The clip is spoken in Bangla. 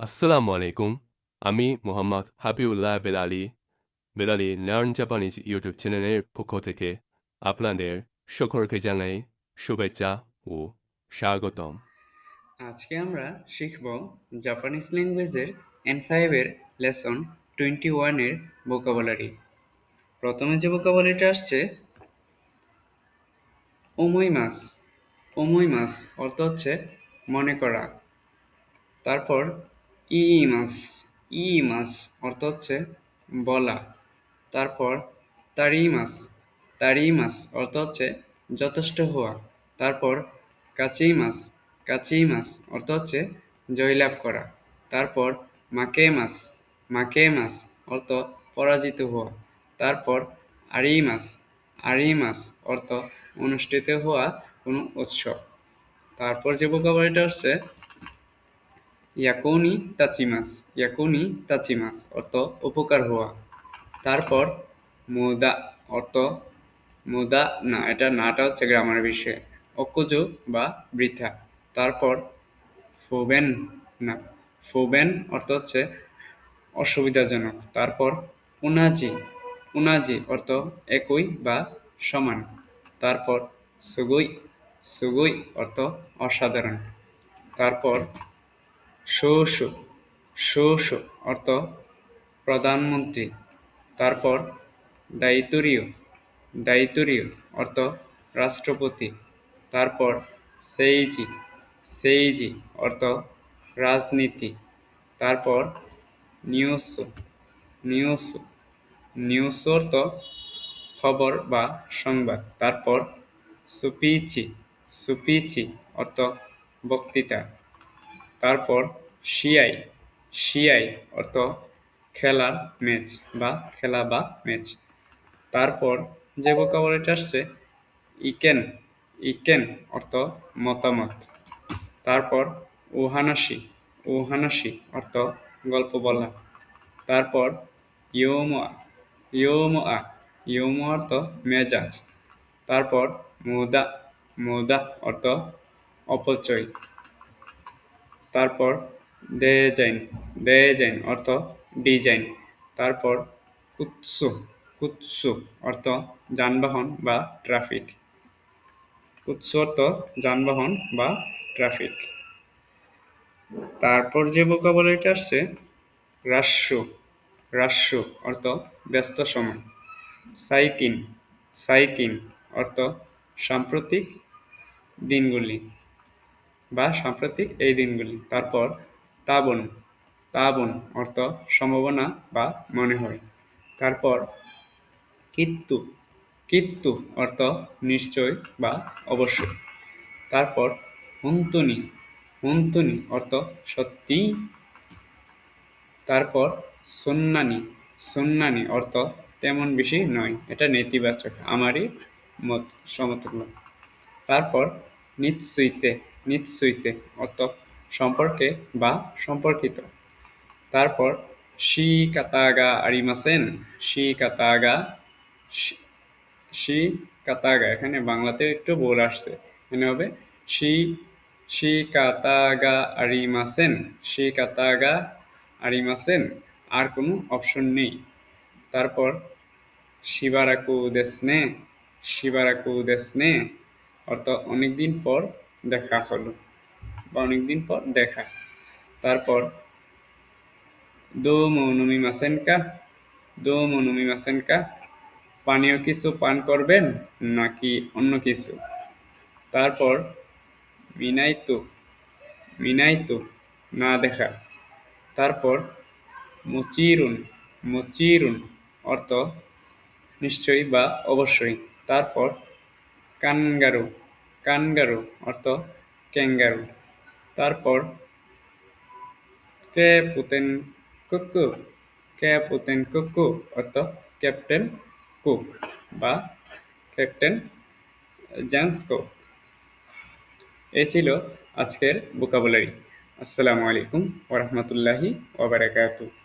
আসসালামু আলাইকুম। আমি Mohammad Habibullah Belali learn Japanese YouTube চ্যানেলের পক্ষ থেকে আপনাদের সকলকে জানাই শুভেচ্ছা ও স্বাগতম। আজকে আমরা শিখব জাপানিজ ল্যাঙ্গুয়েজের N5 এর লেসন 21 এর ভোকাবুলারি। প্রথমে যে ভোকাবুলারিটা আসছে ওমোইমাস। ওমোইমাস অর্থ হচ্ছে মনে করা। তারপর ইইমাস। ইইমাস অর্থ হচ্ছে বলা। তারপর তারিমাস। তারিমাস অর্থ হচ্ছে যথেষ্ট হওয়া। তারপর কাচিমাস। কাচিমাস অর্থ হচ্ছে জয়লাভ করা। তারপর মাকেমাস। মাকেমাস অর্থ পরাজিত হওয়া। তারপর আরিমাস। আরিমাস অর্থ অনুষ্ঠিত হওয়া কোনো উৎসব। তারপর যে ভোকাবুলারিটা হচ্ছে ইয়াকুনি তাচিমাস। ইয়াকুনি তাচিমাস অর্থ উপকার হওয়া। তারপর মুদা অর্থ মুদা না, এটা নাটা হচ্ছে গ্রামার বিষয়ে অকুজো বা বৃথা। তারপর ফুবেন না, ফুবেন অর্থ হচ্ছে অসুবিধাজনক। তারপর উনাজি। উনাজি অর্থ একই বা সমান। তারপর সুগুই। সুগুই অর্থ অসাধারণ। তারপর শোশো। শোশো অর্থ প্রধানমন্ত্রী। তারপর দায়িত্বরীয়। দায়িত্বরীয় অর্থ রাষ্ট্রপতি। তারপর সেইজি। সেইজি অর্থ রাজনীতি। তারপর নিউজো। নিউজো। নিউজ অর্থ খবর বা সংবাদ। তারপর সুপিচি। সুপিচি অর্থ বক্তৃতা। তারপর সিআই। সিআই অর্থ খেলার ম্যাচ বা খেলা বা ম্যাচ। তারপর যে ভোকাবুলারিটা আসছে ইকেন। ইকেন অর্থ মতামত। তারপর ওহানাসি। ওহানাসি অর্থ গল্প বলা। তারপর ইয়োমোয়া। ইয়োমোয়া। ইয়োমোয়া অর্থ মেজাজ। তারপর মুদা। মুদা অর্থ অপচয়। তারপর ডিজাইন। ডিজাইন অর্থ ডিজাইন। তারপর কুৎসু। কুৎসু অর্থ যানবাহন বা ট্রাফিক। কুৎসু অর্থ যানবাহন বা ট্রাফিক। তারপর যে ভোকাবুলারিটা আসছে রাস্যু। রাস্যু অর্থ ব্যস্ত সময়। সাইকিন। সাইকিন অর্থ সাম্প্রতিক দিনগুলি বা সাম্প্রতিক এই দিনগুলি। তারপর তাবন। তাবন অর্থ সম্ভাবনা বা মনে হয়। তারপর কিত্তু। কিত্তু অর্থ নিশ্চয় বা অবশ্যই। তারপর হুন্তুনি। হুন্তুনি অর্থ সত্যি। তারপর সন্নানি। সন্নানি অর্থ তেমন বেশি নয়, এটা নেতিবাচক, আমারই মত সমতুল্য। তারপর নিৎসুইতে। নিৎসুইতে অর্থ সম্পর্কে বা সম্পর্কিত। তারপর শি কাতাগা আরিমাসেন। শি কাতাগা। শি কাতাগা এখানে বাংলাতে একটু ভুল আসছে, এখানে হবে শি। শি কাতাগা আরিমাসেন। শি কাতাগা আরিমাসেন, আর কোনো অপশন নেই। তারপর শিবারাকু দেসনে। শিবারাকু দেসনে অর্থ অনেকদিন পর দেখা হলো বা অনেকদিন পর দেখা। তারপর দো মৌনমি মাসেনকা। দো মৌনমি মাসেনকা পানীয় কিছু পান করবেন নাকি অন্য কিছু। তারপর মিনাইতো। মিনাইতো না দেখা। তারপর মুচিরুন। মুচিরুন অর্থ নিশ্চয়ই বা অবশ্যই। তারপর কানগারু। কানগারু অর্থ ক্যাঙ্গারু। তারপর ক্যাপুতেন কুকু। ক্যাপুতেন কুকু অর্থ ক্যাপ্টেন কুক বা ক্যাপ্টেন জেমস কুক। এই ছিল আজকের ভোকাবুলারি। আসসালামু আলাইকুম ওয়া রাহমাতুল্লাহি ওয়া বারাকাতুহু।